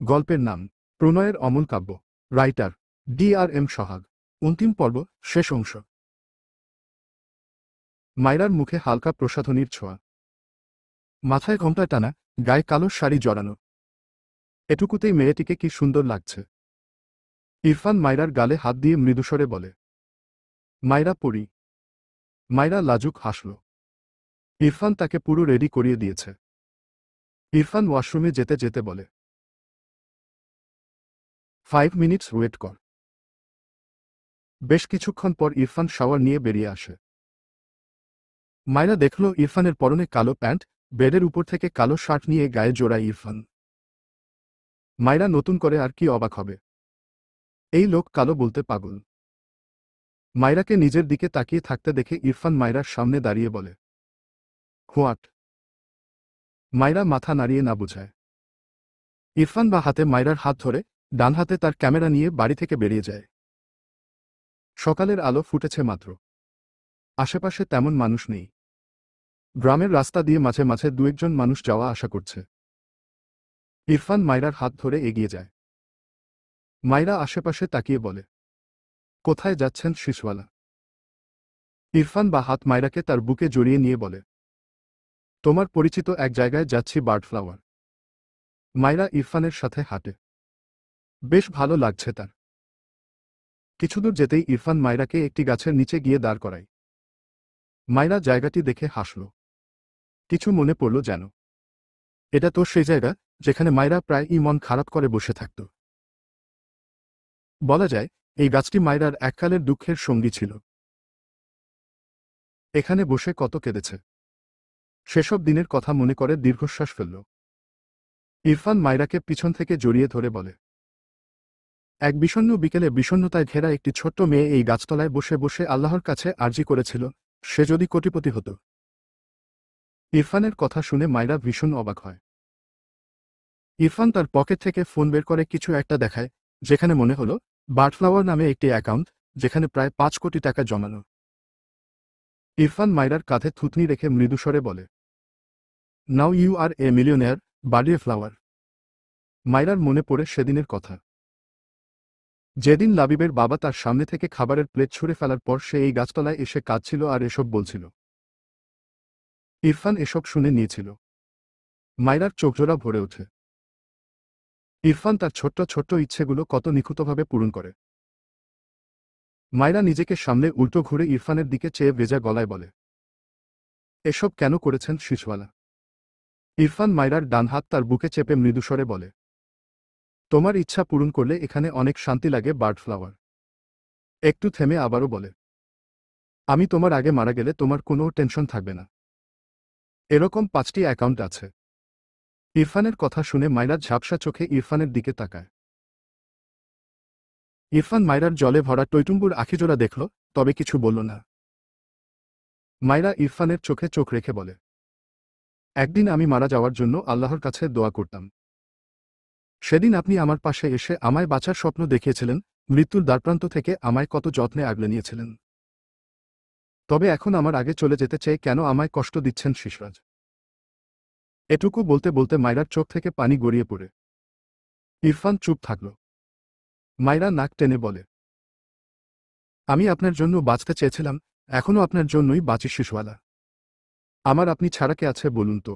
গল্পের নাম প্রণয়ের অমল কাব্য। Writer DRM সোহাগ। অন্তিম পর্ব, শেষ অংশ। মায়রার মুখে হালকা প্রসাধনীর ছোঁয়া, মাথায় ঘোমটা টানা, গায়ে কালো শাড়ি জড়ানো। এটুকুতেই মেয়েটিকে কি সুন্দর লাগছে। ইরফান মায়রার গালে হাত দিয়ে মৃদুস্বরে বলে, মায়রা পড়ি। মায়রা লাজুক হাসল। ইরফান তাকে পুরো রেডি করিয়ে দিয়েছে। ইরফান ওয়াশরুমে যেতে যেতে বলে, 5 মিনিটস ওয়েট কর। বেশ কিছুক্ষণ পর ইরফান শাওয়ার নিয়ে বেরিয়ে আসে। মায়রা দেখল ইরফানের পরনে কালো প্যান্ট, বেডের উপর থেকে কালো শার্ট নিয়ে গায়ে জোড়ায় ইরফান। মায়রা নতুন করে আর কি অবাক হবে। এই লোক কালো বলতে পাগল। মায়রাকে নিজের দিকে তাকিয়ে থাকতে দেখে ইরফান মায়রার সামনে দাঁড়িয়ে বলে, হোয়াট? মায়রা মাথা নাড়িয়ে না বুঝায়। ইরফান বা হাতে মায়রার হাত ধরে, ডান হাতে তার ক্যামেরা নিয়ে বাড়ি থেকে বেরিয়ে যায়। সকালের আলো ফুটেছে মাত্র। আশেপাশে তেমন মানুষ নেই। গ্রামের রাস্তা দিয়ে মাঝে মাঝে দু একজন মানুষ যাওয়া আসা করছে। ইরফান মায়রার হাত ধরে এগিয়ে যায়। মায়রা আশেপাশে তাকিয়ে বলে, কোথায় যাচ্ছেন শিশওয়ালা? ইরফান বা হাত মায়রাকে তার বুকে জড়িয়ে নিয়ে বলে, তোমার পরিচিত এক জায়গায় যাচ্ছি, বার্ডফ্লাওয়ার। মায়রা ইরফানের সাথে হাঁটে। বেশ ভালো লাগছে তার। কিছুদূর যেতেই ইরফান মায়রাকে একটি গাছের নিচে গিয়ে দাঁড় করায়। মায়রা জায়গাটি দেখে হাসল। কিছু মনে পড়ল যেন। এটা তো সেই জায়গা যেখানে মায়রা প্রায় মন খারাপ করে বসে থাকত। বলা যায়, এই গাছটি মায়রার এককালের দুঃখের সঙ্গী ছিল। এখানে বসে কত কেঁদেছে। সেসব দিনের কথা মনে করে দীর্ঘশ্বাস ফেলল। ইরফান মায়রাকে পিছন থেকে জড়িয়ে ধরে বলে, এক বিষণ্ণ বিকেলে বিষণ্ণতায় ঘেরা একটি ছোট্ট মেয়ে এই গাছতলায় বসে বসে আল্লাহর কাছে আরজি করেছিল, সে যদি কোটিপতি হতো। ইরফানের কথা শুনে মায়রা ভীষণ অবাক হয়। ইরফান তার পকেট থেকে ফোন বের করে কিছু একটা দেখায়, যেখানে মনে হলো বার্ডফ্লাওয়ার নামে একটি অ্যাকাউন্ট, যেখানে প্রায় 5 কোটি টাকা জমানো। ইরফান মায়রার কাঁধে থুতনি রেখে মৃদুস্বরে বলে, now you R A millionaire, বার্ডফ্লাওয়ার। মায়রার মনে পড়ে সেদিনের কথা, যেদিন লাবিবের বাবা তার সামনে থেকে খাবারের প্লেট ছুঁড়ে ফেলার পর সে এই গাছতলায় এসে কাঁদছিল আর এসব বলছিল। ইরফান এসব শুনে নিয়েছিল। মায়রার চোখজোড়া ভরে ওঠে। ইরফান তার ছোট্ট ছোট্ট ইচ্ছেগুলো কত নিখুঁতভাবে পূরণ করে। মায়রা নিজেকে সামনে উল্টো ঘুরে ইরফানের দিকে চেয়ে ভেজা গলায় বলে, এসব কেন করেছেন শিশওয়ালা? ইরফান মায়রার ডান হাত তার বুকে চেপে মৃদুস্বরে বলে, তোমার ইচ্ছা পূরণ করলে এখানে অনেক শান্তি লাগে বার্ডফ্লাওয়ার। একটু থেমে আবারও বলে, আমি তোমার আগে মারা গেলে তোমার কোনো টেনশন থাকবে না। এরকম 5টি অ্যাকাউন্ট আছে। ইরফানের কথা শুনে মায়রা ঝাপসা চোখে ইরফানের দিকে তাকায়। ইরফান মায়রার জলে ভরা টইটুম্বুর আখিজোড়া দেখল, তবে কিছু বলল না। মায়রা ইরফানের চোখে চোখ রেখে বলে, একদিন আমি মারা যাওয়ার জন্য আল্লাহর কাছে দোয়া করতাম। সেদিন আপনি আমার পাশে এসে আমায় বাঁচার স্বপ্ন দেখিয়েছিলেন, মৃত্যুর দ্বারপ্রান্ত থেকে আমায় কত যত্নে আগলে নিয়েছিলেন। তবে এখন আমার আগে চলে যেতে চেয়ে কেন আমায় কষ্ট দিচ্ছেন শিশরাজ? এটুকু বলতে বলতে মায়রার চোখ থেকে পানি গড়িয়ে পড়ে। ইরফান চুপ থাকল। মায়রা নাক টেনে বলে, আমি আপনার জন্য বাঁচতে চেয়েছিলাম, এখনও আপনার জন্যই বাঁচি শিশওয়ালা। আমার আপনি ছাড়া কে আছে বলুন তো?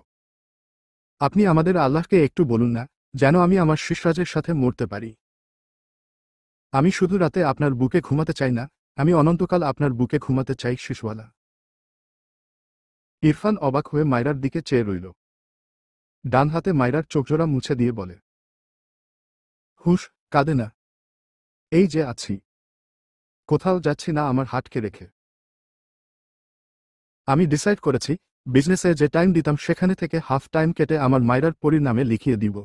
আপনি আমাদের আল্লাহকে একটু বলুন না, যেন আমি আমার শিশরাজের সাথে মরতে পারি। আমি শুধু রাতে আপনার বুকে ঘুমাতে চাই না, আমি অনন্তকাল আপনার বুকে ঘুমাতে চাই শিশওয়ালা। ইরফান অবাক হয়ে মায়রার দিকে চেয়ে রইল। ডান হাতে মায়রার চোখজোড়া মুছে দিয়ে বলে, হুশ, কাঁদে না। এই যে আছি। কোথাও যাচ্ছি না আমার হাটকে রেখে। আমি ডিসাইড করেছি, বিজনেসে যে টাইম দিতাম সেখানে থেকে হাফ টাইম কেটে আমার মায়রার পরীর নামে লিখিয়ে দিব।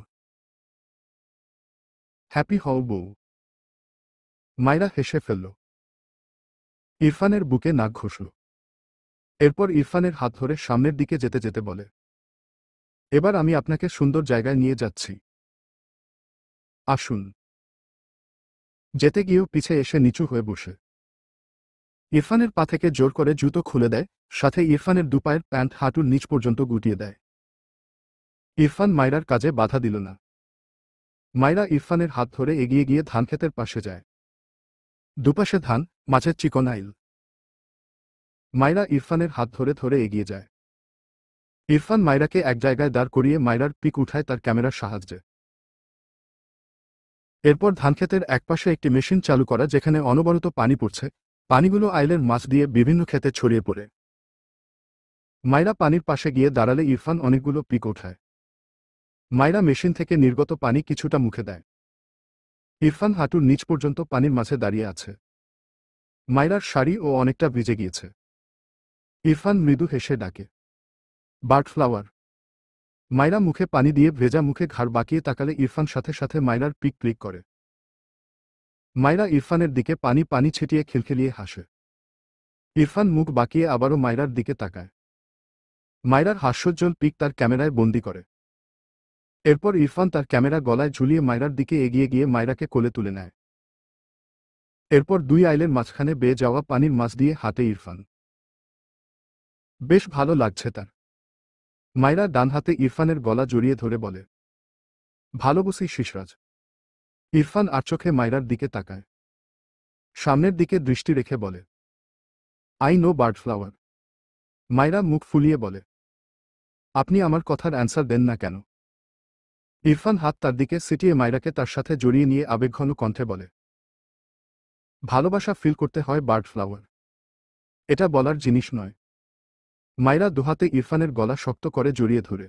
হ্যাপি হও বউ। মায়রা হেসে ফেলল। ইরফানের বুকে নাক ঘষল। এরপর ইরফানের হাত ধরে সামনের দিকে যেতে যেতে বলে, এবার আমি আপনাকে সুন্দর জায়গায় নিয়ে যাচ্ছি। আসুন। যেতে গিয়েও পিছে এসে নিচু হয়ে বসে ইরফানের পা থেকে জোর করে জুতো খুলে দেয়, সাথে ইরফানের দুপায়ের প্যান্ট হাঁটুর নিচ পর্যন্ত গুটিয়ে দেয়। ইরফান মায়রার কাজে বাধা দিল না। মাইরা ইরফানের হাত ধরে এগিয়ে গিয়ে ধানক্ষেতের পাশে যায়। দুপাশে ধান, মাছের চিকন আইল। মাইরা ইরফানের হাত ধরে ধরে এগিয়ে যায়। ইরফান মাইরাকে এক জায়গায় দাঁড় করিয়ে মাইরার পিক উঠায় তার ক্যামেরার সাহায্যে। এরপর ধানক্ষেতের একপাশে একটি মেশিন চালু করা যেখানে অনবরত পানি পড়ছে, পানিগুলো আইলের মাছ দিয়ে বিভিন্ন ক্ষেতে ছড়িয়ে পড়ে। মাইরা পানির পাশে গিয়ে দাঁড়ালে ইরফান অনেকগুলো পিক ওঠায়। মাইরা মেশিন থেকে নির্গত পানি কিছুটা মুখে দেয়। ইরফান হাঁটুর নিচ পর্যন্ত পানির মাঝে দাঁড়িয়ে আছে। মাইরার শাড়ি ও অনেকটা ভিজে গিয়েছে। ইরফান মৃদু হেসে ডাকে, বার্ড ফ্লাওয়ার। মাইরা মুখে পানি দিয়ে ভেজা মুখে ঘাড় বাঁকিয়ে তাকালে ইরফান সাথে সাথে মাইরার পিক ক্লিক করে। মাইরা ইরফানের দিকে পানি পানি ছিটিয়ে খিলখিলিয়ে হাসে। ইরফান মুখ বাঁকিয়ে আবারও মাইরার দিকে তাকায়। মাইরার হাস্যোজ্জ্বল পিক তার ক্যামেরায় বন্দি করে। এরপর ইরফান তার ক্যামেরা গলায় ঝুলিয়ে মাইরার দিকে এগিয়ে গিয়ে মাইরাকে কোলে তুলে নেয়। এরপর দুই আইলের মাঝখানে বেয়ে যাওয়া পানির মাছ দিয়ে হাঁটে ইরফান। বেশ ভালো লাগছে তার। মাইরা ডান হাতে ইরফানের গলা জড়িয়ে ধরে বলে, ভালোবাসি শিশরাজ। ইরফান আর চোখে মাইরার দিকে তাকায়। সামনের দিকে দৃষ্টি রেখে বলে, আই নো বার্ড ফ্লাওয়ার। মাইরা মুখ ফুলিয়ে বলে, আপনি আমার কথার অ্যান্সার দেন না কেন? ইরফান হাত তার দিকে সিটিয়ে মাইরাকে তার সাথে জড়িয়ে নিয়ে আবেগঘন কণ্ঠে বলে, ভালোবাসা ফিল করতে হয় বার্ড ফ্লাওয়ার। এটা বলার জিনিস নয়। মাইরা দুহাতে ইরফানের গলা শক্ত করে জড়িয়ে ধরে।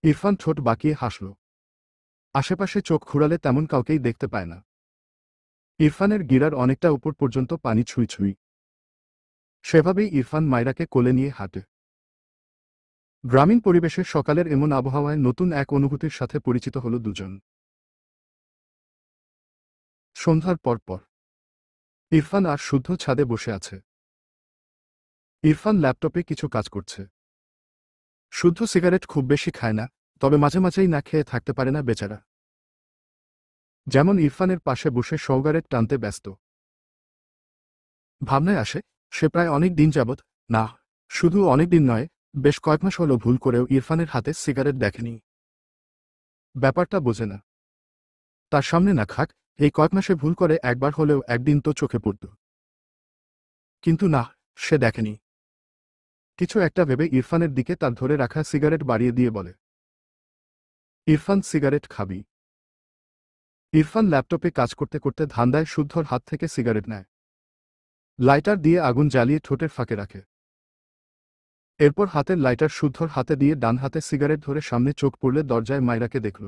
ইরফান ঠোঁট বাঁকিয়ে হাসল। আশেপাশে চোখ ঘুরালে তেমন কাউকেই দেখতে পায় না। ইরফানের গিরার অনেকটা উপর পর্যন্ত পানি ছুঁই ছুঁই। সেভাবেই ইরফান মাইরাকে কোলে নিয়ে হাঁটে। গ্রামীণ পরিবেশে সকালের এমন আবহাওয়ায় নতুন এক অনুভূতির সাথে পরিচিত হল দুজন। সন্ধ্যার পর ইরফান আর শুদ্ধ ছাদে বসে আছে। ইরফান ল্যাপটপে কিছু কাজ করছে। শুদ্ধ সিগারেট খুব বেশি খায় না, তবে মাঝে মাঝেই না খেয়ে থাকতে পারে না বেচারা। যেমন ইরফানের পাশে বসে সৌগারেট টানতে ব্যস্ত। ভাবনায় আসে, সে প্রায় অনেক দিন যাবৎ, না, শুধু অনেক দিন নয়, বেশ কয়েক মাস হলো ভুল করেও ইরফানের হাতে সিগারেট দেখেনি। ব্যাপারটা বোঝে না। তার সামনে না খাক, এই কয়েক মাসে ভুল করে একবার হলেও একদিন তো চোখে পড়ত। কিন্তু না, সে দেখেনি। কিছু একটা ভেবে ইরফানের দিকে তার ধরে রাখা সিগারেট বাড়িয়ে দিয়ে বলে, ইরফান সিগারেট খাবি? ইরফান ল্যাপটপে কাজ করতে করতে ধান্দায় শুদ্ধর হাত থেকে সিগারেট নেয়। লাইটার দিয়ে আগুন জ্বালিয়ে ঠোঁটের ফাঁকে রাখে। এরপর হাতের লাইটার শুদ্ধর হাতে দিয়ে ডান হাতে সিগারেট ধরে সামনে চোখ পড়লে দরজায় মাইরাকে দেখল।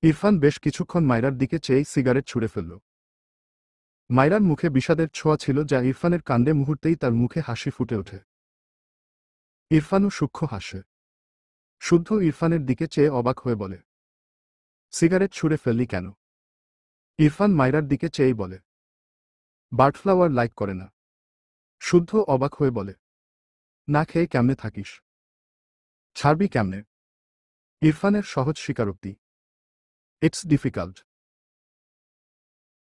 ইরফান বেশ কিছুক্ষণ মাইরার দিকে চেয়েই সিগারেট ছুঁড়ে ফেলল। মাইরার মুখে বিষাদের ছোঁয়া ছিল যা ইরফানের কাণ্ডে মুহূর্তেই তার মুখে হাসি ফুটে ওঠে। ইরফানও সূক্ষ্ম হাসে। শুদ্ধ ইরফানের দিকে চেয়ে অবাক হয়ে বলে, সিগারেট ছুঁড়ে ফেললি কেন? ইরফান মাইরার দিকে চেয়েই বলে, বার্ডফ্লাওয়ার লাইক করে না। শুদ্ধ অবাক হয়ে বলে, না খেয়ে কেমনে থাকিস? ছাড়বি কেমনে? ইরফানের সহজ স্বীকারোক্তি, ইটস ডিফিকাল্ট।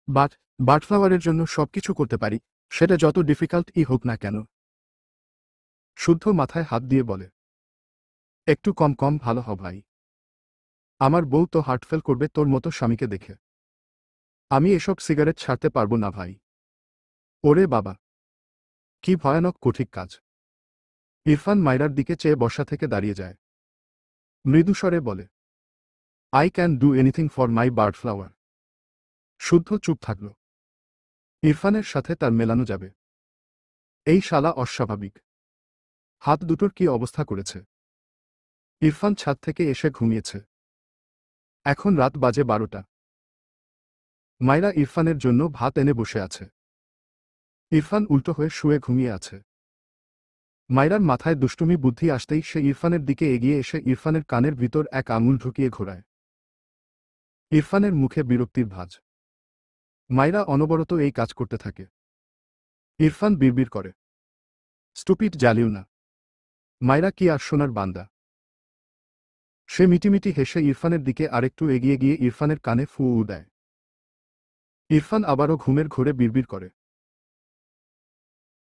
বাট বার্ডফ্লাওয়ারের জন্য সবকিছু করতে পারি, সেটা যত ডিফিকাল্টই হোক না কেন। শুদ্ধ মাথায় হাত দিয়ে বলে, একটু কম কম ভালো হ ভাই। আমার বউ তো হার্টফেল করবে তোর মতো স্বামীকে দেখে। আমি এসব সিগারেট ছাড়তে পারবো না ভাই। ওরে বাবা, কি ভয়ানক কঠিন কাজ। ইরফান মাইরার দিকে চেয়ে বসা থেকে দাঁড়িয়ে যায়। মৃদুস্বরে বলে, I can do anything for my bird flower. শুদ্ধ চুপ থাকল। ইরফানের সাথে তার মেলানো যাবে? এই শালা অস্বাভাবিক। হাত দুটোর কি অবস্থা করেছে। ইরফান ছাদ থেকে এসে ঘুমিয়েছে। এখন রাত বাজে 12টা। মাইরা ইরফানের জন্য ভাত এনে বসে আছে। ইরফান উল্টো হয়ে শুয়ে ঘুমিয়ে আছে। মাইরার মাথায় দুষ্টুমি বুদ্ধি আসতেই সে ইরফানের দিকে এগিয়ে এসে ইরফানের কানের ভিতর এক আঙুল ঢুকিয়ে ঘোরায়। ইরফানের মুখে বিরক্তির ভাঁজ। মাইরা অনবরত এই কাজ করতে থাকে। ইরফান বিড়বিড় করে, স্টুপিড জ্বালিও না। মাইরা কি আর সোনার বান্দা। সে মিটিমিটি হেসে ইরফানের দিকে আরেকটু এগিয়ে গিয়ে ইরফানের কানে ফুঁ দেয়। ইরফান আবারও ঘুমের ঘোরে বিড়বিড় করে,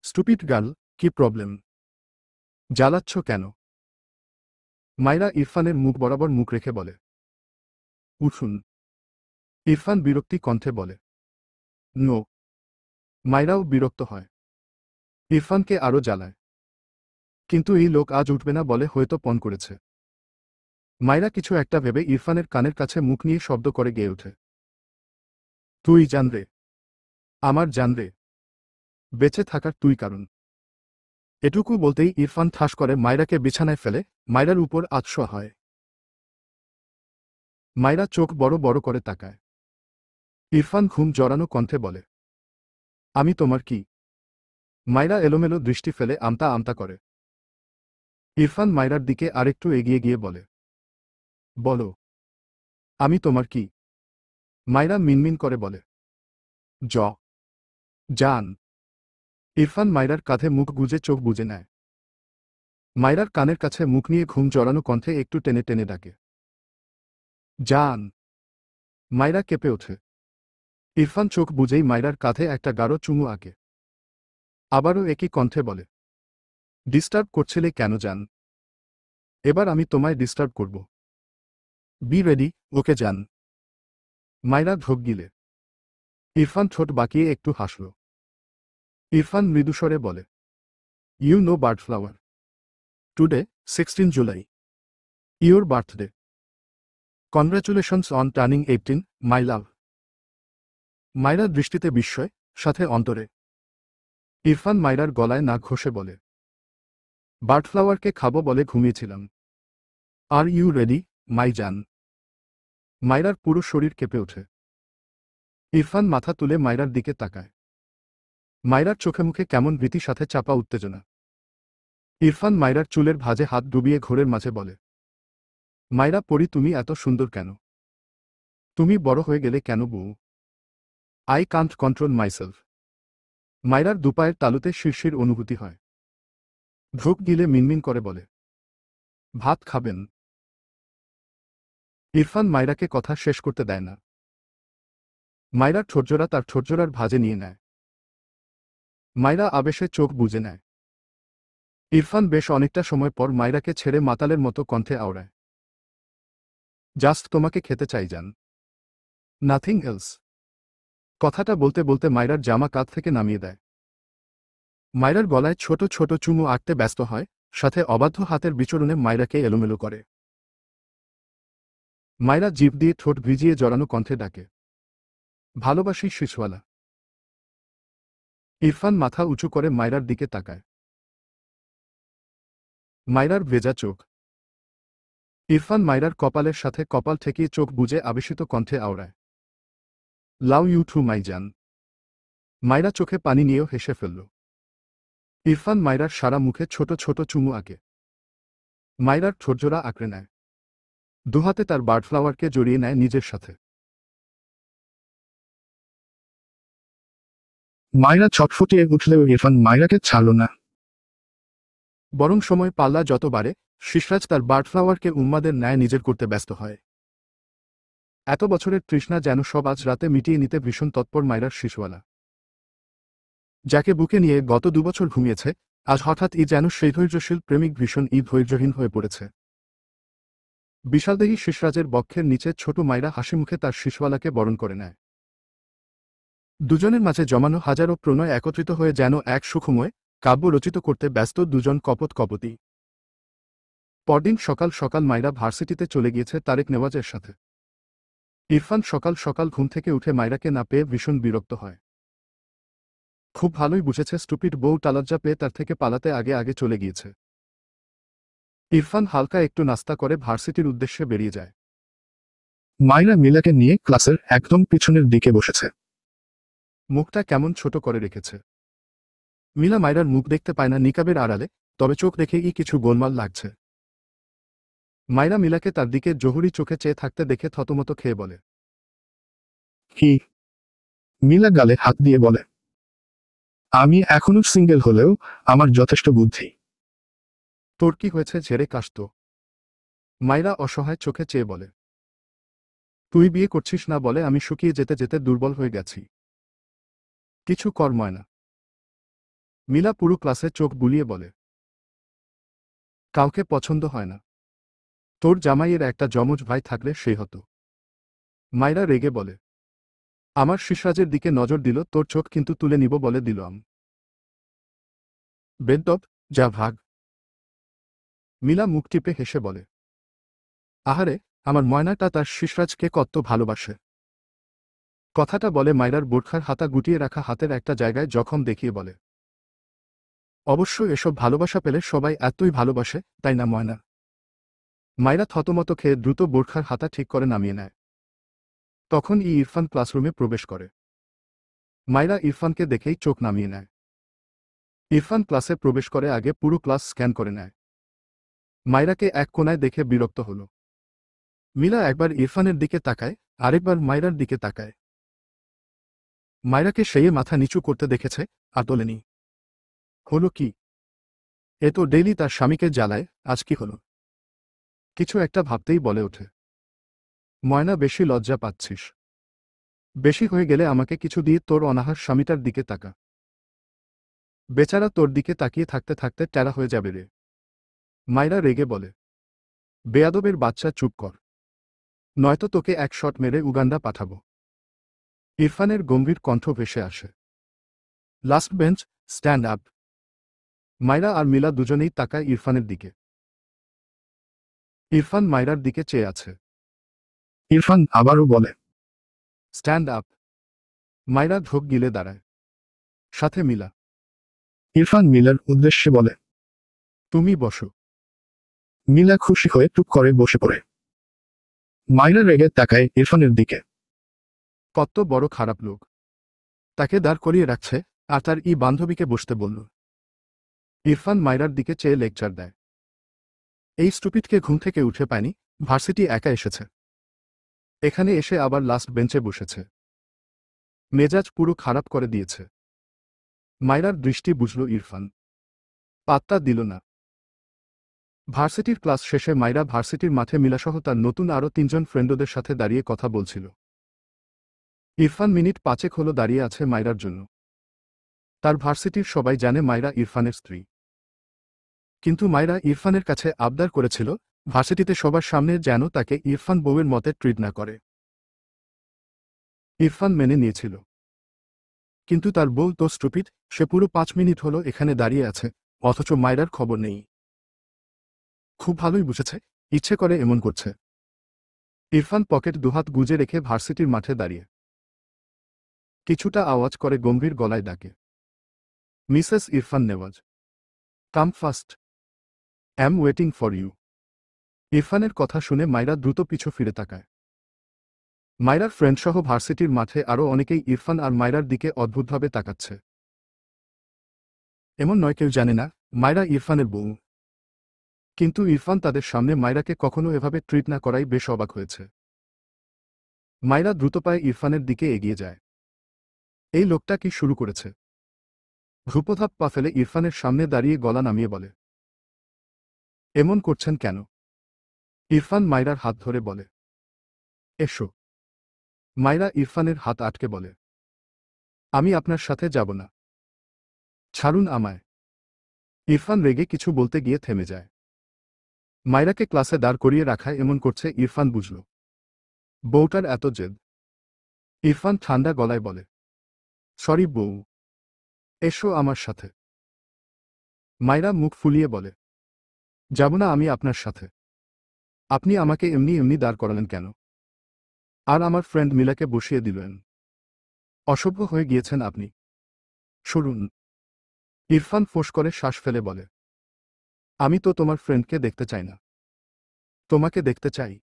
স্টুপিড গার্ল, কি প্রবলেম? জ্বালাচ্ছ কেন? মাইরা ইরফানের মুখ বরাবর মুখ রেখে বলে, উঠুন। ইরফান বিরক্তি কণ্ঠে বলে। নো। মাইরাও বিরক্ত হয়। ইরফানকে আরও জ্বালায়। কিন্তু এই লোক আজ উঠবে না বলে হয়তো পণ করেছে। মাইরা কিছু একটা ভেবে ইরফানের কানের কাছে মুখ নিয়ে শব্দ করে গেয়ে ওঠে। তুই জান রে। আমার জান রে। বেঁচে থাকার তুই কারণ। এটুকু বলতেই ইরফান ঠাস করে মাইরাকে বিছানায় ফেলে, মাইরার উপর আতশোয়া হয়। মাইরা চোখ বড় বড় করে তাকায়। ইরফান ঘুম জড়ানো কণ্ঠে বলে, আমি তোমার কি? মাইরা এলোমেলো দৃষ্টি ফেলে আমতা আমতা করে। ইরফান মাইরার দিকে আরেকটু এগিয়ে গিয়ে বলে, বলো, আমি তোমার কি? মাইরা মিনমিন করে বলে, জ জান। ইরফান মাইরার কাঁধে মুখ গুজে চোখ বুজে নেয়। মাইরার কানের কাছে মুখ নিয়ে ঘুম জড়ানো কণ্ঠে একটু টেনে টেনে ডাকে, জান। মাইরা কেঁপে ওঠে। ইরফান চোখ বুঝেই মাইরার কাঁধে একটা গাঢ় চুমু আঁকে। আবারও একই কণ্ঠে বলে, ডিস্টার্ব করছিলে কেন জান? এবার আমি তোমায় ডিস্টার্ব করব। বি রেডি, ওকে জান। মাইরা ঢোক গিলে। ইরফান ঠোঁট বাঁকিয়ে একটু হাসল। ইরফান মৃদুস্বরে বলে, you know bird flower. Today 16 July your birthday. Congratulations on turning 18, my love. মাইরার দৃষ্টিতে বিস্ময়, সাথে অন্তরে। ইরফান মাইরার গলায় নাক ঘষে বলে, বার্ডফ্লাওয়ারকে খাবো বলে ঘুমিয়েছিলাম। আর ইউ রেডি, মাই জান? মাইরার পুরো শরীর কেঁপে ওঠে। ইরফান মাথা তুলে মাইরার দিকে তাকায়। মাইরার চোখে মুখে কেমন ভীতি সাথে চাপা উত্তেজনা। ইরফান মাইরার চুলের ভাঁজে হাত ডুবিয়ে ঘোরের মাঝে বলে, মাইরা পরি, তুমি এত সুন্দর কেন? তুমি বড় হয়ে গেলে কেন বউ? I can't control myself. মাইরার দুপায়ের তালুতে শিরশির অনুভূতি হয়। ঢোক গিলে মিনমিন করে বলে, ভাত খাবেন? ইরফান মাইরাকে কথা শেষ করতে দেয় না। মাইরার ঠোঁটজোড়া তার ঠোঁটজোড়ার ভাঁজে নিয়ে নেয়। মাইরা আবেশে চোখ বুজে নেয়। ইরফান বেশ অনেকটা সময় পর মাইরাকে ছেড়ে মাতালের মতো কণ্ঠে আওড়ায়, জাস্ট তোমাকে খেতে চাই জান, নাথিং এলস। কথাটা বলতে বলতে মাইরার জামা কাঁধ থেকে নামিয়ে দেয়। মাইরার গলায় ছোট ছোট চুমু আঁকতে ব্যস্ত হয়, সাথে অবাধ্য হাতের বিচরণে মাইরাকে এলোমেলো করে। মাইরা জিভ দিয়ে ঠোঁট ভিজিয়ে জড়ানো কণ্ঠে ডাকে, ভালোবাসি শিশওয়ালা। ইরফান মাথা উঁচু করে মাইরার দিকে তাকায়। মাইরার ভেজা চোখ। ইরফান মাইরার কপালের সাথে কপাল ঠেকিয়ে চোখ বুজে আবেশিত কণ্ঠে আওড়ায়, লাভ ইউ টু মাই জান। মাইরা চোখে পানি নিয়েও হেসে ফেলল। ইরফান মাইরার সারা মুখে ছোট ছোট চুমু আঁকে। মাইরার ঠোঁটজোড়া আঁকড়ে নেয়। দুহাতে তার বার্ডফ্লাওয়ারকে জড়িয়ে নেয় নিজের সাথে। মাইরা ছটফটিয়ে উঠলেও ইরফান মাইরাকে ছাড়ল না। বরং সময় পাল্লা যত বাড়ে, শিশরাজ তার বার্ডফ্লাওয়ারকে উন্মাদের ন্যায় নিজের করতে ব্যস্ত হয়। এত বছরের তৃষ্ণা যেন সব আজ রাতে মিটিয়ে নিতে ভীষণ তৎপর মাইরার শিশুওয়ালা। যাকে বুকে নিয়ে গত 2 বছর ঘুমিয়েছে, আজ হঠাৎ যেন সেই ধৈর্যশীল প্রেমিক ভীষণ ধৈর্যহীন হয়ে পড়েছে। বিশালদেহী শিশরাজের বক্ষের নিচে ছোট মাইরা হাসিমুখে তার শিশুওয়ালাকে বরণ করে নেয়। দুজনের মাঝে জমানো হাজারো প্রণয় একত্রিত হয়ে যেন এক সুখময় কাব্য রচিত করতে ব্যস্ত দুজন কপত কপতি। পরদিন সকাল সকাল মাইরা ভার্সিটিতে চলে গিয়েছে তারেক নেওয়াজের সাথে। ইরফান সকাল সকাল ঘুম থেকে উঠে মাইরাকে না পেয়ে ভীষণ বিরক্ত হয়। খুব ভালোই বুঝেছে স্টুপিড বউ টালজ্জা পেয়ে তার থেকে পালাতে আগে আগে চলে গিয়েছে। ইরফান হালকা একটু নাস্তা করে ভার্সিটির উদ্দেশ্যে বেরিয়ে যায়। মাইরা মিলাকে নিয়ে ক্লাসের একদম পিছনের দিকে বসেছে। মুখটা কেমন ছোট করে রেখেছে। মিলা মাইরার মুখ দেখতে পায় না নিকাবের আড়ালে, তবে চোখ দেখেই কিছু গোলমাল লাগছে। মাইরা মিলাকে তার দিকে জহুরি চোখে চেয়ে থাকতে দেখে থতমত খেয়ে বলে, কি? মিলা গালে হাত দিয়ে বলে, আমি এখনো সিঙ্গেল হলেও আমার যথেষ্ট বুদ্ধি। তোর কি হয়েছে ঝেড়ে কাশ তো? মাইরা অসহায় চোখে চেয়ে বলে, তুই বিয়ে করছিস না বলে আমি শুকিয়ে যেতে যেতে দুর্বল হয়ে গেছি। কিছু কর ময়না। মিলা পুরো ক্লাসে চোখ বুলিয়ে বলে, কাউকে পছন্দ হয় না। তোর জামাইয়ের একটা যমজ ভাই থাকলে সেই হতো। মাইরা রেগে বলে, আমার শিশরাজের দিকে নজর দিল, তোর চোখ কিন্তু তুলে নিব বলে দিলাম। বেদ্যপ, যা ভাগ। মিলা মুখ টিপে হেসে বলে, আহারে, আমার ময়নাটা তার শিশরাজকে কত ভালোবাসে। কথাটা বলে মাইরার বোরখার হাতা গুটিয়ে রাখা হাতের একটা জায়গায় জখম দেখিয়ে বলে, অবশ্য এসব ভালোবাসা পেলে সবাই এতই ভালোবাসে, তাই না ময়না? মাইরা থতমত খেয়ে দ্রুত বোরখার হাতা ঠিক করে নামিয়ে নেয়। তখন ইরফান ক্লাসরুমে প্রবেশ করে। মাইরা ইরফানকে দেখেই চোখ নামিয়ে নেয়। ইরফান ক্লাসে প্রবেশ করে আগে পুরো ক্লাস স্ক্যান করে নেয়। মাইরাকে এক কোণায় দেখে বিরক্ত হল। মিলা একবার ইরফানের দিকে তাকায়, আরেকবার মাইরার দিকে তাকায়। মাইরাকে সেই মাথা নিচু করতে দেখেছে, আর তোলেনি। হলো কি? এ তো ডেইলি তার স্বামীকে জ্বালায়, আজ কি হলো? কিছু একটা ভাবতেই বলে ওঠে, ময়না, বেশি লজ্জা পাচ্ছিস। বেশি হয়ে গেলে আমাকে কিছু দিয়ে তোর অনাহার স্বামীটার দিকে তাকা। বেচারা তোর দিকে তাকিয়ে থাকতে থাকতে ট্যারা হয়ে যাবে রে। মাইরা রেগে বলে, বেয়াদবের বাচ্চা, চুপ কর, নয়তো তোকে এক শট মেরে উগান্ডা পাঠাবো। ইরফানের গম্ভীর কণ্ঠ ভেসে আসে, লাস্ট বেঞ্চ, স্ট্যান্ড আপ। মাইরা আর মিলা দুজনেই তাকায় ইরফানের দিকে। ইরফান মাইরার দিকে চেয়ে আছে। ইরফান আবারও বলে, স্ট্যান্ড আপ। মাইরা ঢোক গিলে দাঁড়ায়। সাথে মিলা। ইরফান মিলার উদ্দেশ্যে বলে। তুমি বসো। মিলা খুশি হয়ে টুক করে বসে পড়ে। মাইরা রেগে তাকায় ইরফানের দিকে। কত বড় খারাপ লোক, তাকে দাঁড় করিয়ে রাখছে, আর তার বান্ধবীকে বসতে বলল। ইরফান মাইরার দিকে চেয়ে লেকচার দেয়, এই স্টুপিডকে ঘুম থেকে উঠে পায়নি, ভার্সিটি একা এসেছে, এখানে এসে আবার লাস্ট বেঞ্চে বসেছে, মেজাজ পুরো খারাপ করে দিয়েছে। মাইরার দৃষ্টি বুঝল ইরফান, পাত্তা দিল না। ভার্সিটির ক্লাস শেষে মাইরা ভার্সিটির মাঠে মিলাসহ তার নতুন আরও 3জন ফ্রেন্ডদের সাথে দাঁড়িয়ে কথা বলছিল। ইরফান মিনিট 5 হলো দাঁড়িয়ে আছে মাইরার জন্য। তার ভার্সিটির সবাই জানে মাইরা ইরফানের স্ত্রী। কিন্তু মাইরা ইরফানের কাছে আবদার করেছিল, ভার্সিটিতে সবার সামনে যেন তাকে ইরফান বউয়ের মতে ট্রিট না করে। ইরফান মেনে নিয়েছিল। কিন্তু তার বউ তো স্টুপিড, সে পুরো 5 মিনিট হলো এখানে দাঁড়িয়ে আছে, অথচ মাইরার খবর নেই। খুব ভালোই বুঝেছে, ইচ্ছে করে এমন করছে। ইরফান পকেট দুহাত গুজে রেখে ভার্সিটির মাঠে দাঁড়িয়ে কিছুটা আওয়াজ করে গম্ভীর গলায় ডাকে, Mrs Irfan Nawaz, come fast, am waiting for you. ইরফানের কথা শুনে মাইরা দ্রুত পিছু ফিরে তাকায়। মাইরার ফ্রেন্ডসহ ভার্সিটির মাঠে আরও অনেকেই ইরফান আর মাইরার দিকে অদ্ভুতভাবে তাকাচ্ছে। এমন নয় কেউ জানে না মাইরা ইরফানের বউ। কিন্তু ইরফান তাদের সামনে মাইরাকে কখনো এভাবে ট্রিট না করাই বেশ অবাক হয়েছে। মাইরা দ্রুত পায়ে ইরফানের দিকে এগিয়ে যায়। এই লোকটা কি শুরু করেছে? ধ্রুপধাপ পা ফেলে ইরফানের সামনে দাঁড়িয়ে গলা নামিয়ে বলে, এমন করছেন কেন? ইরফান মাইরার হাত ধরে বলে, এসো। মাইরা ইরফানের হাত আটকে বলে, আমি আপনার সাথে যাব না, ছাড়ুন আমায়। ইরফান রেগে কিছু বলতে গিয়ে থেমে যায়। মাইরাকে ক্লাসে দাঁড় করিয়ে রাখায় এমন করছে ইরফান বুঝল। বউটার এত জেদ। ইরফান ঠান্ডা গলায় বলে, সরি বউ, এসো আমার সাথে। মাইরা মুখ ফুলিয়ে বলে, যাব না আমি আপনার সাথে। আপনি আমাকে এমনি এমনি দাঁড় করালেন কেন? আর আমার ফ্রেন্ড মিলাকে বসিয়ে দিলেন। অসভ্য হয়ে গিয়েছেন আপনি। সরুন। ইরফান ফোঁস করে শ্বাস ফেলে বলে, আমি তো তোমার ফ্রেন্ডকে দেখতে চাই না, তোমাকে দেখতে চাই।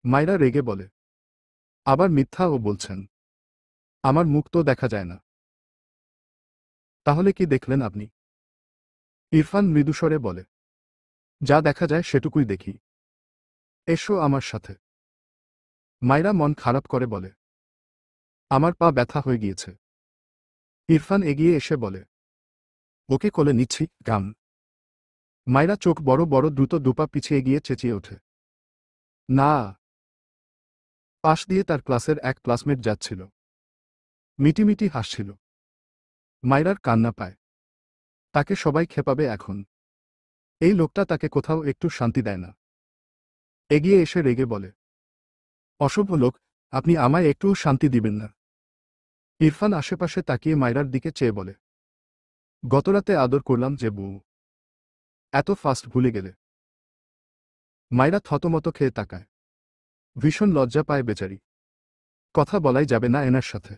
মাইরা রেগে বলে, আবার মিথ্যাও বলছেন, আমার মুখ তো দেখা যায় না। তাহলে কি দেখলেন আপনি? ইরফান মৃদুস্বরে বলে, যা দেখা যায় সেটুকুই দেখি। এসো আমার সাথে। মাইরা মন খারাপ করে বলে, আমার পা ব্যথা হয়ে গিয়েছে। ইরফান এগিয়ে এসে বলে, ওকে কোলে নিচ্ছি, গাম। মাইরা চোখ বড় বড় দ্রুত দুপা পিছিয়ে গিয়ে চেঁচিয়ে ওঠে, না। পাশ দিয়ে তার ক্লাসের এক ক্লাসমেট যাচ্ছিল, মিটিমিটি হাসছিল। মাইরার কান্না পায়। তাকে সবাই খেপাবে এখন। এই লোকটা তাকে কোথাও একটু শান্তি দেয় না। এগিয়ে এসে রেগে বলে, অসভ্য লোক, আপনি আমায় একটুও শান্তি দিবেন না। ইরফান আশেপাশে তাকিয়ে মায়রার দিকে চেয়ে বলে, গতরাতে আদর করলাম যে বউ, এত ফাস্ট ভুলে গেলে? মায়রা থতমত খেয়ে তাকায়। ভীষণ লজ্জা পায় বেচারি। কথা বলাই যাবে না এনার সাথে।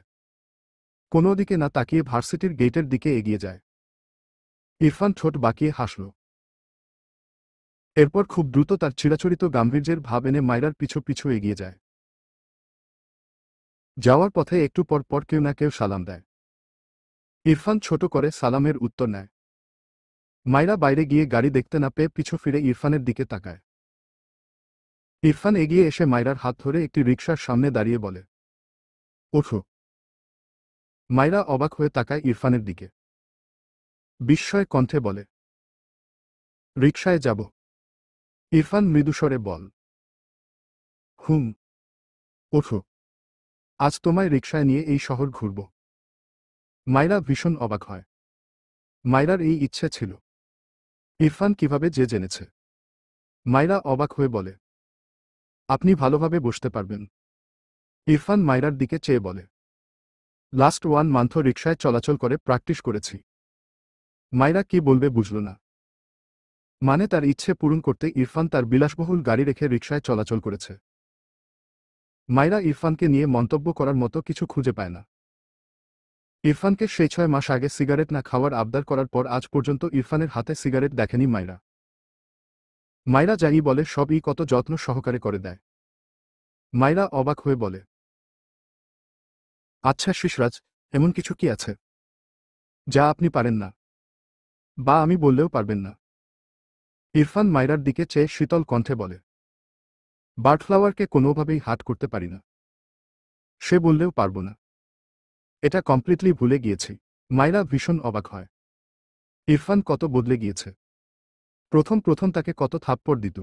কোনো দিকে না তাকিয়ে ভার্সিটির গেটের দিকে এগিয়ে যায়। ইরফান ঠোঁট বাঁকিয়ে হাসল। এরপর খুব দ্রুত তার চিরাচরিত গাম্ভীর্যের ভাব এনে মায়রার পিছু পিছু এগিয়ে যায়। যাওয়ার পথে একটু পর পর কেউ না কেউ সালাম দেয়। ইরফান ছোট করে সালামের উত্তর নেয়। মায়রা বাইরে গিয়ে গাড়ি দেখতে না পেয়ে পিছু ফিরে ইরফানের দিকে তাকায়। ইরফান এগিয়ে এসে মায়রার হাত ধরে একটি রিকশার সামনে দাঁড়িয়ে বলে, ওঠো। মায়রা অবাক হয়ে তাকায় ইরফানের দিকে। বিস্ময় কণ্ঠে বলে, রিকশায় যাব? ইরফান মৃদুস্বরে বল, হুম, ওঠো। আজ তোমায় রিকশায় নিয়ে এই শহর ঘুরব। মায়রা ভীষণ অবাক হয়। মায়রার এই ইচ্ছে ছিল। ইরফান কিভাবে যে জেনেছে? মায়রা অবাক হয়ে বলে, আপনি ভালোভাবে বসতে পারবেন? ইরফান মায়রার দিকে চেয়ে বলে, লাস্ট 1 মান্থ রিকশায় চলাচল করে প্র্যাকটিস করেছি। মায়রা কি বলবে বুঝল না। মানে তার ইচ্ছে পূরণ করতে ইরফান তার বিলাসবহুল গাড়ি রেখে রিকশায় চলাচল করেছে। মায়রা ইরফানকে নিয়ে মন্তব্য করার মতো কিছু খুঁজে পায় না। ইরফানকে সেই 6 মাস আগে সিগারেট না খাওয়ার আবদার করার পর আজ পর্যন্ত ইরফানের হাতে সিগারেট দেখেনি মায়রা। মায়রা যাই বলে সবই কত যত্ন সহকারে করে দেয়। মায়রা অবাক হয়ে বলে, আচ্ছা শিশরাজ, এমন কিছু কি আছে যা আপনি পারেন না, বা আমি বললেও পারবেন না? ইরফান মায়রার দিকে চেয়ে শীতল কণ্ঠে বলে, বার্ডফ্লাওয়ারকে কোনোভাবেই হার্ট করতে পারি না। সে বললেও পারব না। এটা কমপ্লিটলি ভুলে গিয়েছি। মায়রা ভীষণ অবাক হয়। ইরফান কত বদলে গিয়েছে। প্রথম প্রথম তাকে কত থাপ্পড় দিত।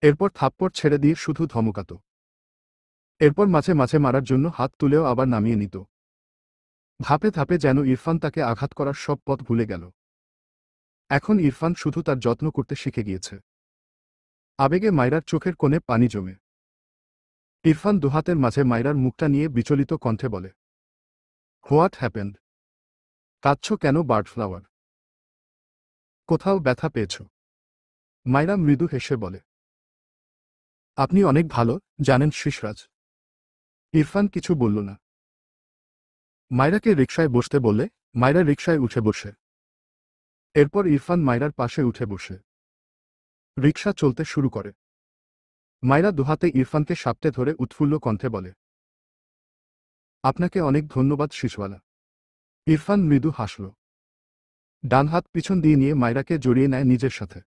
এরপর থাপ্পড় ছেড়ে দিয়ে শুধু ধমকাত। এরপর মাঝে মাঝে মারার জন্য হাত তুলেও আবার নামিয়ে নিত। ধাপে ধাপে যেন ইরফান তাকে আঘাত করার সব পথ ভুলে গেল। এখন ইরফান শুধু তার যত্ন করতে শিখে গিয়েছে। আবেগে মায়রার চোখের কোণে পানি জমে। ইরফান দুহাতের মাঝে মায়রার মুখটা নিয়ে বিচলিত কণ্ঠে বলে, হোয়াট হ্যাপেন্ড? কাঁদছ কেন বার্ডফ্লাওয়ার? কোথাও ব্যথা পেয়েছ? মায়রা মৃদু হেসে বলে, আপনি অনেক ভালো জানেন শিশরাজ। ইরফান কিছু বলল না। মায়রাকে রিকশায় বসতে বললে মায়রা রিকশায় উঠে বসে। এরপর ইরফান মায়রার পাশে উঠে বসে। রিকশা চলতে শুরু করে। মায়রা দুহাতে ইরফানকে সাপটে ধরে উৎফুল্ল কণ্ঠে বলে, আপনাকে অনেক ধন্যবাদ শিশওয়ালা। ইরফান মৃদু হাসল। ডান হাত পিছন দিয়ে নিয়ে মায়রাকে জড়িয়ে নেয় নিজের সাথে।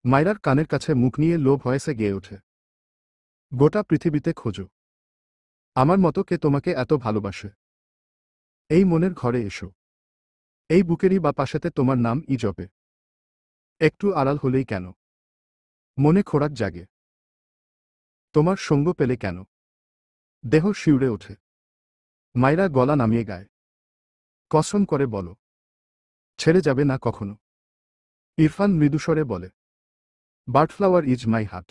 মায়রার কানের কাছে মুখ নিয়ে লো ভয়েসে গেয়ে ওঠে, গোটা পৃথিবীতে খোঁজো আমার মতো কে তোমাকে এত ভালোবাসে। এই মনের ঘরে এসো। এই বুকেরই বা পাশেতে তোমার নাম ই জপে। একটু আড়াল হলেই কেন মনে খোরাক জাগে। তোমার সঙ্গ পেলে কেন দেহ শিউরে ওঠে। মায়রা গলা নামিয়ে গায়, কসম করে বলো ছেড়ে যাবে না কখনো। ইরফান মৃদুস্বরে বলে, বার্ডফ্লাওয়ার ইজ মাই হার্ট।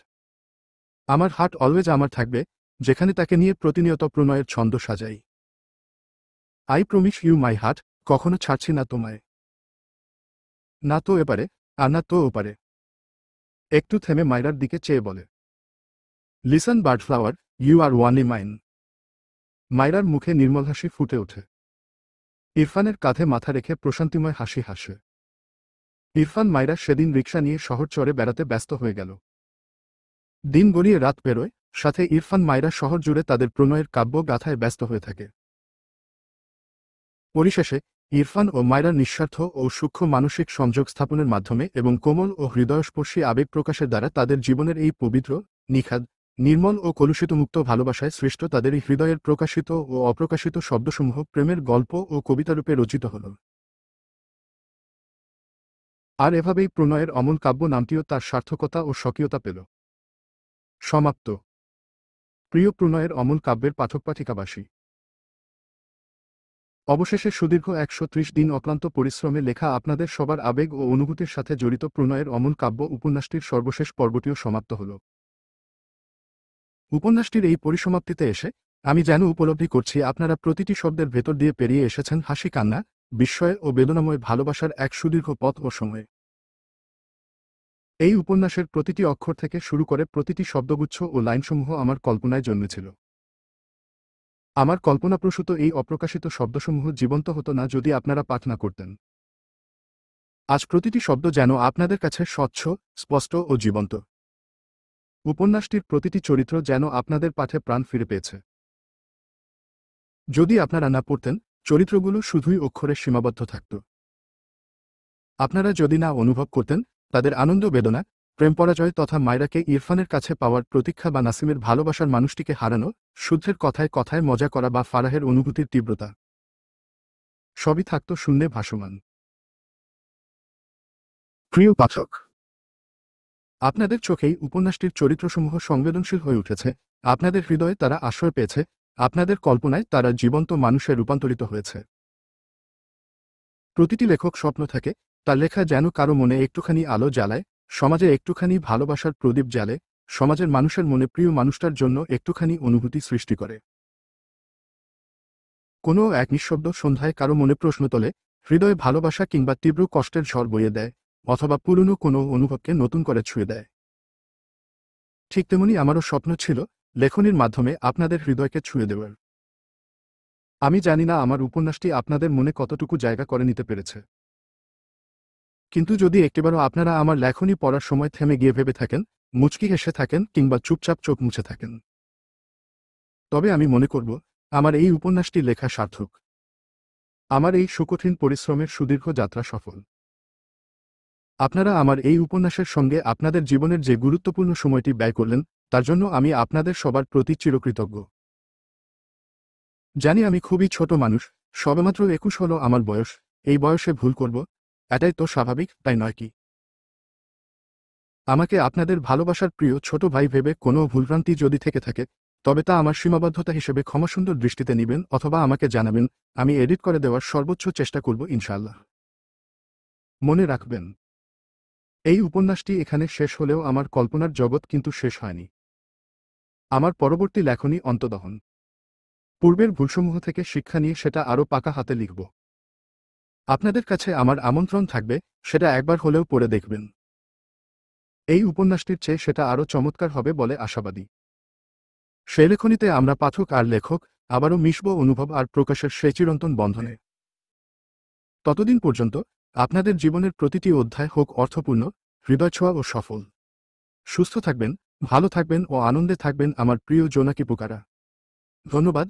আমার হার্ট অলওয়েজ আমার থাকবে, যেখানে তাকে নিয়ে প্রতিনিয়ত প্রণয়ের ছন্দ সাজাই। I promise you my heart, কখনো ছাড়ছি না তোমায়। না তো এপারে আর না তো ওপারে। একটু থেমে মায়রার দিকে চেয়ে বলে, listen bird flower, you are only mine. মায়রার মুখে নির্মল হাসি ফুটে ওঠে। ইরফানের কাঁধে মাথা রেখে প্রশান্তিময় হাসি হাসে। ইরফান মায়রা সেদিন রিকশা নিয়ে শহর চরে বেড়াতে ব্যস্ত হয়ে গেল। দিন গড়িয়ে রাত পেরোয়, সাথে ইরফান মায়রা শহর জুড়ে তাদের প্রণয়ের কাব্য গাথায় ব্যস্ত হয়ে থাকে। পরিশেষে ইরফান ও মায়রার নিঃস্বার্থ ও সূক্ষ্ম মানসিক সংযোগ স্থাপনের মাধ্যমে এবং কোমল ও হৃদয়স্পর্শী আবেগ প্রকাশের দ্বারা তাদের জীবনের এই পবিত্র, নিখাদ, নির্মল ও কলুষিতমুক্ত ভালোবাসায় সৃষ্ট তাদের এই হৃদয়ের প্রকাশিত ও অপ্রকাশিত শব্দসমূহ প্রেমের গল্প ও কবিতারূপে রচিত হল। আর এভাবেই প্রণয়ের অমল কাব্য নামটিও তার সার্থকতা ও স্বকীয়তা পেল। সমাপ্ত। প্রিয় প্রণয়ের অমল কাব্যের পাঠক পাঠিকাবাসী, অবশেষে সুদীর্ঘ ১৩০ দিন অক্লান্ত পরিশ্রমে লেখা আপনাদের সবার আবেগ ও অনুভূতির সাথে জড়িত প্রণয়ের অমল কাব্য উপন্যাসটির সর্বশেষ পর্বটিও সমাপ্ত হল। উপন্যাসটির এই পরিসমাপ্তিতে এসে আমি যেন উপলব্ধি করছি আপনারা প্রতিটি শব্দের ভেতর দিয়ে পেরিয়ে এসেছেন হাসি কান্না বিস্ময় ও বেদনাময় ভালোবাসার এক সুদীর্ঘ পথ ও সময়। এই উপন্যাসের প্রতিটি অক্ষর থেকে শুরু করে প্রতিটি শব্দগুচ্ছ ও লাইনসমূহ আমার কল্পনায় জন্মেছিল। আমার কল্পনাপ্রসূত এই অপ্রকাশিত শব্দসমূহ জীবন্ত হতো না যদি আপনারা পাঠ না করতেন। আজ প্রতিটি শব্দ যেন আপনাদের কাছে স্বচ্ছ, স্পষ্ট ও জীবন্ত। উপন্যাসটির প্রতিটি চরিত্র যেন আপনাদের পাঠে প্রাণ ফিরে পেয়েছে। যদি আপনারা না পড়তেন, চরিত্রগুলো শুধুই অক্ষরে সীমাবদ্ধ থাকত। আপনারা যদি না অনুভব করতেন তাদের আনন্দ বেদনা, প্রেম পরাজয় তথা মায়রাকে ইরফানের কাছে পাওয়ার প্রতীক্ষা বা নাসিমের ভালোবাসার মানুষটিকে হারানো, শুদ্ধের কথায় কথায় মজা করা বা ফারাহের অনুভূতির তীব্রতা, সবই থাকত শূন্যে ভাসমান। প্রিয় পাঠক, আপনাদের চোখেই উপন্যাসটির চরিত্রসমূহ সংবেদনশীল হয়ে উঠেছে, আপনাদের হৃদয়ে তারা আশ্রয় পেয়েছে, আপনাদের কল্পনায় তারা জীবন্ত মানুষে রূপান্তরিত হয়েছে। প্রতিটি লেখক স্বপ্ন থাকে তার লেখা যেন কারো মনে একটুখানি আলো জ্বালায়, সমাজে একটুখানি ভালোবাসার প্রদীপ জ্বালে, সমাজের মানুষের মনে প্রিয় মানুষটার জন্য একটুখানি অনুভূতি সৃষ্টি করে। কোনো এক নিঃশব্দ সন্ধ্যায় কারো মনে প্রশ্ন তোলে, হৃদয়ে ভালোবাসা কিংবা তীব্র কষ্টের ঝড় বইয়ে দেয়, অথবা পুরনো কোনো অনুভবকে নতুন করে ছুঁয়ে দেয়। ঠিক তেমনি আমারও স্বপ্ন ছিল লেখনীর মাধ্যমে আপনাদের হৃদয়কে ছুঁয়ে দেওয়ার। আমি জানি না আমার উপন্যাসটি আপনাদের মনে কতটুকু জায়গা করে নিতে পেরেছে, কিন্তু যদি একটিবারও আপনারা আমার লেখনী পড়ার সময় থেমে গিয়ে ভেবে থাকেন, মুচকি হেসে থাকেন কিংবা চুপচাপ চোখ মুছে থাকেন, তবে আমি মনে করব আমার এই উপন্যাসটি লেখা সার্থক। আমার এই সুকঠিন পরিশ্রমের সুদীর্ঘ যাত্রা সফল। আপনারা আমার এই উপন্যাসের সঙ্গে আপনাদের জীবনের যে গুরুত্বপূর্ণ সময়টি ব্যয় করলেন, তার জন্য আমি আপনাদের সবার প্রতি চিরকৃতজ্ঞ। জানি আমি খুবই ছোট মানুষ, সবেমাত্র 21 হলো আমার বয়স, এই বয়সে ভুল করব, এটাই তো স্বাভাবিক, তাই নয় কি? আমাকে আপনাদের ভালোবাসার প্রিয় ছোট ভাই ভেবে কোনো ভুলভ্রান্তি যদি থেকে থাকে, তবে তা আমার সীমাবদ্ধতা হিসেবে ক্ষমাসুন্দর দৃষ্টিতে নেবেন অথবা আমাকে জানাবেন, আমি এডিট করে দেওয়ার সর্বোচ্চ চেষ্টা করব ইনশাআল্লাহ। মনে রাখবেন, এই উপন্যাসটি এখানে শেষ হলেও আমার কল্পনার জগৎ কিন্তু শেষ হয়নি। আমার পরবর্তী লেখনী অন্তদহন। পূর্বের ভুলসমূহ থেকে শিক্ষা নিয়ে সেটা আরও পাকা হাতে লিখব। আপনাদের কাছে আমার আমন্ত্রণ থাকবে, সেটা একবার হলেও পড়ে দেখবেন। এই উপন্যাসটির চেয়ে সেটা আরও চমৎকার হবে বলে আশাবাদী। সেই লেখনীতে আমরা পাঠক আর লেখক আবারও মিশব অনুভব আর প্রকাশের সেই চিরন্তন বন্ধনে। ততদিন পর্যন্ত আপনাদের জীবনের প্রতিটি অধ্যায় হোক অর্থপূর্ণ, হৃদয়ছোঁয়া ও সফল। সুস্থ থাকবেন, ভালো থাকবেন ও আনন্দে থাকবেন আমার প্রিয় জোনাকি পোকারা। ধন্যবাদ।